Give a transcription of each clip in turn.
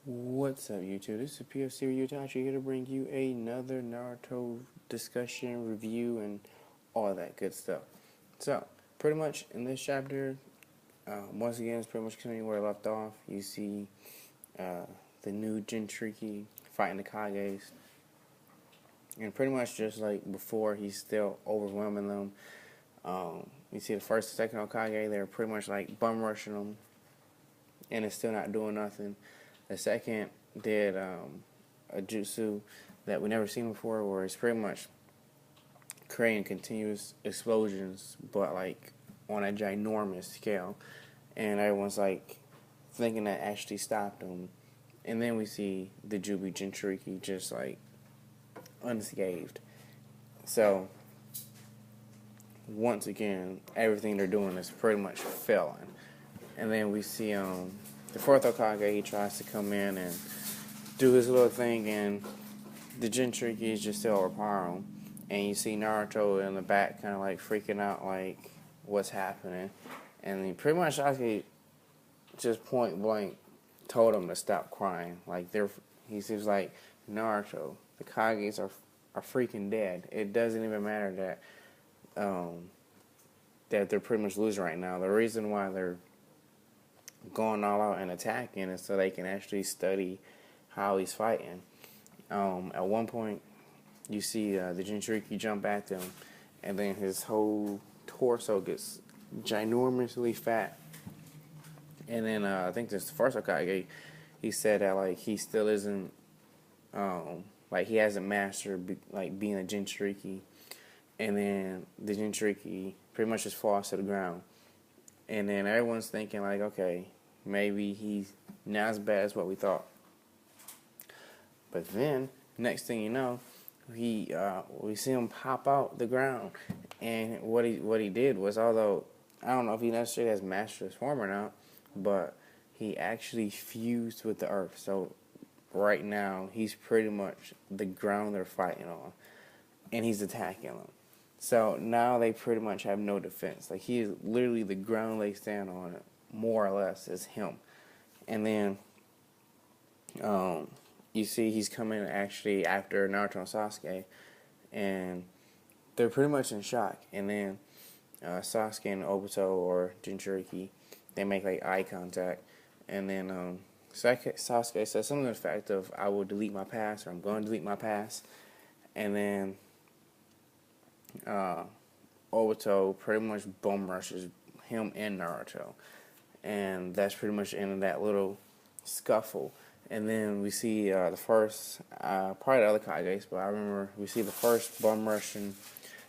What's up, YouTube? This is PFC Utachi here to bring you another Naruto discussion, review, and all that good stuff. So, pretty much in this chapter, once again, it's pretty much continuing where I left off. You see the new Jinchuriki fighting the Kages, and pretty much just like before, he's still overwhelming them. You see the first and second Hokage, they're pretty much like bum rushing them, and it's still not doing nothing. The second did a jutsu that we never seen before, where it's pretty much creating continuous explosions, but like on a ginormous scale, and everyone's like thinking that actually stopped them. And then we see the Jubi Jinchuriki just like unscathed. So once again, everything they're doing is pretty much failing. And then we see the fourth Hokage, he tries to come in and do his little thing, and the Jinchuriki is just still overpower him. And you see Naruto in the back kind of like freaking out, like, what's happening. And he pretty much Sasuke just point blank told him to stop crying. Like, he seems like, Naruto, the Kages are freaking dead. It doesn't even matter that they're pretty much losing right now. The reason why they're going all out and attacking is so they can actually study how he's fighting. At one point, you see the Jinchuriki jump at them, and then his whole torso gets ginormously fat. And then I think this first Hokage, he said that like he still isn't, like he hasn't mastered like being a Jinchuriki. And then the Jinchuriki pretty much just falls to the ground. And then everyone's thinking like, okay, maybe he's not as bad as what we thought. But then, next thing you know, we see him pop out the ground. And what he did was, although I don't know if he necessarily has mastered his form or not, but he actually fused with the earth. So right now, he's pretty much the ground they're fighting on, and he's attacking them. So now they pretty much have no defense. Like, he is literally the ground they stand on, more or less, is him. And then you see he's coming actually after Naruto and Sasuke, and they're pretty much in shock. And then Sasuke and Obito, or Jinchuriki, they make like eye contact. And then Sasuke says something to the effect of, I will delete my past, or I'm going to delete my past. And then Obito pretty much bum rushes him and Naruto, and that's pretty much the end of that little scuffle. And then we see the first, probably the other Kages, but I remember we see the first bum rushing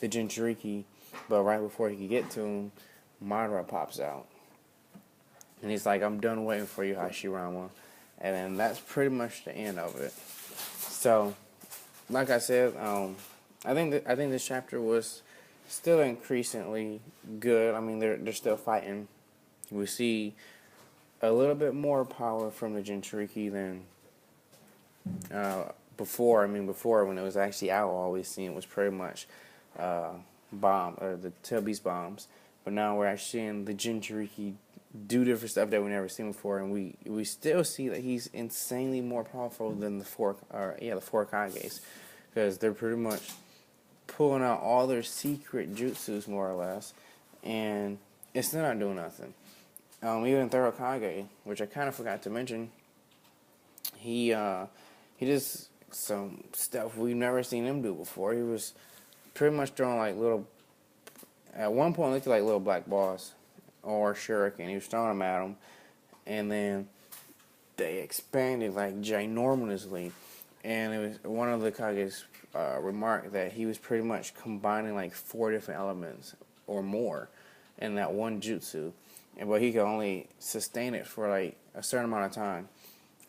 the Jinchuriki, but right before he could get to him, Madara pops out, and he's like, I'm done waiting for you, Hashirama. And then that's pretty much the end of it. So, like I said, I think this chapter was still increasingly good. I mean, they're still fighting. We see a little bit more power from the Jinchuriki than before. I mean, before when it was actually out, all we seen was pretty much the tail beast bombs. But now we're actually seeing the Jinchuriki do different stuff that we never seen before, and we still see that he's insanely more powerful than the four Kages, because they're pretty much pulling out all their secret jutsus, more or less, and it's still not doing nothing. Even Third Hokage, which I kind of forgot to mention, he did some stuff we've never seen him do before. He was pretty much throwing like at one point it looked like little black balls or shuriken. He was throwing them at him, and then they expanded like ginormously. And it was one of the Kages remarked that he was pretty much combining like 4 different elements or more in that one jutsu, but he could only sustain it for like a certain amount of time.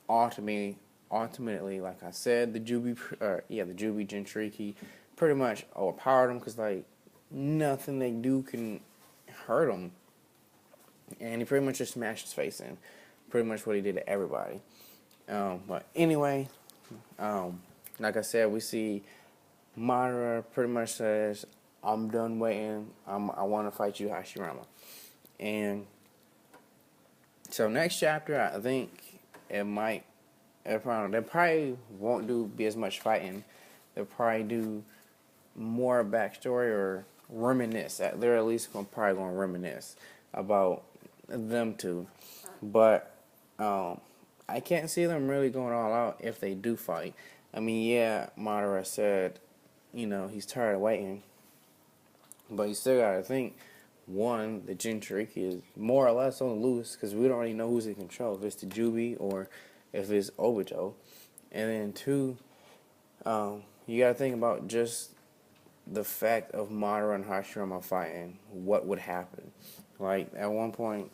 Ultimately, like I said, the Jubi Jinchuriki pretty much overpowered him, because like nothing they do can hurt him, and he pretty much just smashed his face in. Pretty much what he did to everybody. But anyway. Like I said, we see Madara pretty much says, I'm done waiting. I want to fight you, Hashirama. And so next chapter, I think it might They probably won't be as much fighting. They'll probably do more backstory or reminisce. They're at least probably going to reminisce about them two. But I can't see them really going all out if they do fight. I mean, yeah, Madara said, he's tired of waiting. But you still got to think, one, the Jinchuriki is more or less on loose because we don't really know who's in control, if it's the Jubi or if it's Obito. And then two, you got to think about just the fact of Madara and Hashirama fighting, what would happen. Like, at one point,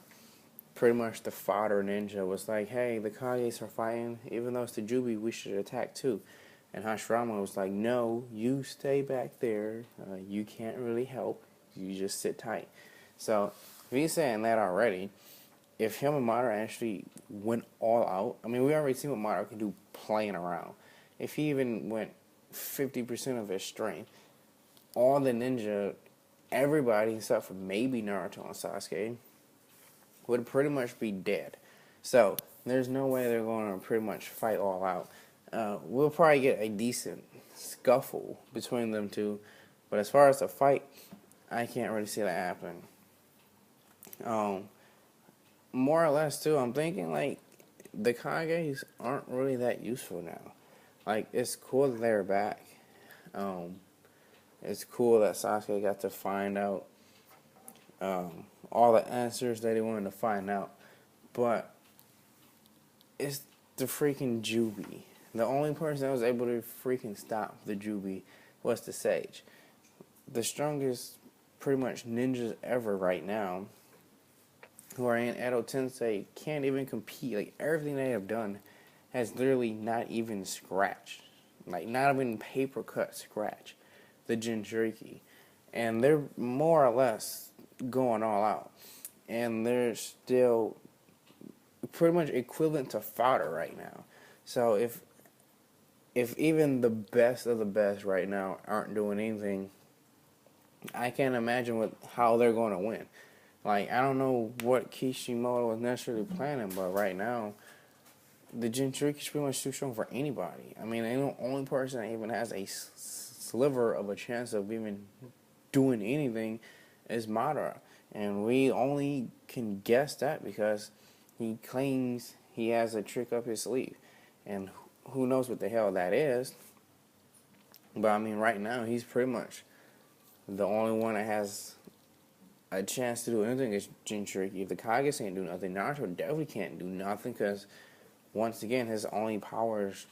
pretty much the fodder ninja was like, hey, the Kages are fighting, even though it's the Jubi, we should attack too. And Hashirama was like, no, you stay back there, you can't really help, you just sit tight. So, if he's saying that already, if him and Madara actually went all out, I mean, we already seen what Madara can do playing around. If he even went 50% of his strength, all the ninja, everybody except for maybe Naruto and Sasuke, would pretty much be dead. So, there's no way they're going to pretty much fight all out. We'll probably get a decent scuffle between them two, but as far as the fight, I can't really see that happening. More or less, too, I'm thinking, like, the Kages aren't really that useful now. Like, it's cool that they're back. It's cool that Sasuke got to find out all the answers that he wanted to find out. But it's the freaking Jubi. The only person that was able to freaking stop the Jubi was the Sage. The strongest, pretty much, ninjas ever right now, who are in Edo Tensei, can't even compete. Like, everything they have done has literally not even scratched. Like, not even paper cut scratch the Jinchuriki. And they're more or less going all out. And they're still pretty much equivalent to fodder right now. So if even the best of the best right now aren't doing anything, I can't imagine how they're going to win. Like, I don't know what Kishimoto was necessarily planning, but right now, the Jinchuriki is pretty much too strong for anybody. I mean, the only person that even has a sliver of a chance of even doing anything is Madara. And we only can guess that because he claims he has a trick up his sleeve. And who knows what the hell that is. But, I mean, right now, he's pretty much the only one that has a chance to do anything against Jinchuriki. If the Kages can't do nothing, Naruto definitely can't do nothing because, once again, his only power is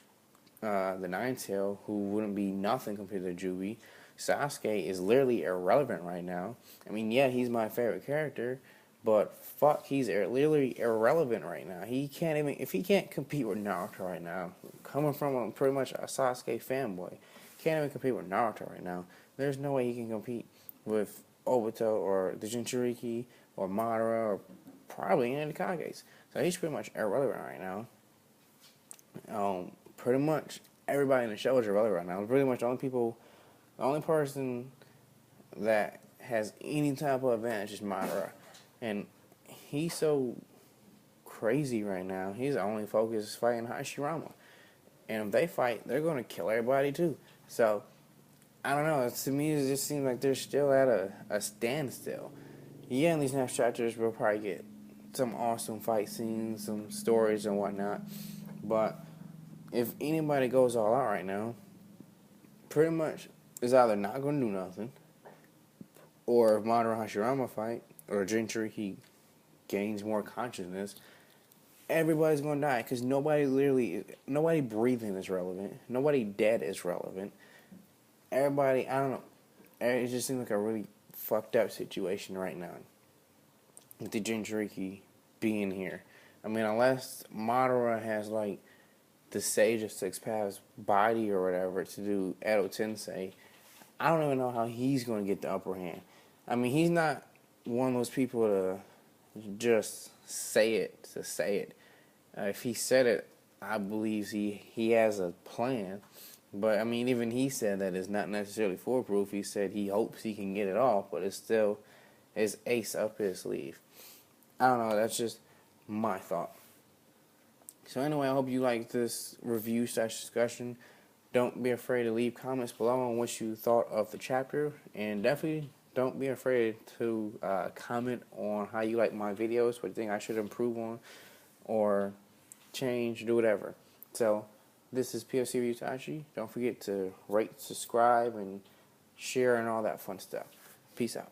the Nine-Tail, who wouldn't be nothing compared to Jubi. Sasuke is literally irrelevant right now. I mean, yeah, he's my favorite character, but fuck, he's literally irrelevant right now. He can't even, if he can't compete with Naruto right now, coming from pretty much a Sasuke fanboy, can't even compete with Naruto right now. There's no way he can compete with Obito or the Jinchuriki or Madara or probably any of the Kages. So he's pretty much irrelevant right now. Pretty much everybody in the show is irrelevant right now. Pretty much the only person that has any type of advantage is Madara. And he's so crazy right now. He's only focused fighting Hashirama. And if they fight, they're going to kill everybody too. So, I don't know. To me, it just seems like they're still at a standstill. Yeah, in these next chapters, we'll probably get some awesome fight scenes, some stories and whatnot. But if anybody goes all out right now, pretty much is either not going to do nothing, or if Madara and Hashirama fight, or Jinchuriki gains more consciousness, everybody's going to die because nobody breathing is relevant. Nobody dead is relevant. Everybody, I don't know. It just seems like a really fucked up situation right now with the Jinchuriki being here. I mean, unless Madara has, like, the Sage of Six Paths body or whatever to do Edo Tensei, I don't even know how he's going to get the upper hand. I mean, he's not one of those people to just say it to say it. If he said it, I believe he has a plan. But, I mean, even he said that it's not necessarily foolproof. He said he hopes he can get it off, but it's still his ace up his sleeve. I don't know. That's just my thought. So anyway, I hope you like this review / discussion. Don't be afraid to leave comments below on what you thought of the chapter, and definitely don't be afraid to comment on how you like my videos, what you think I should improve on, or change, do whatever. So this is POC Ryutachi. Don't forget to rate, subscribe, and share, and all that fun stuff. Peace out.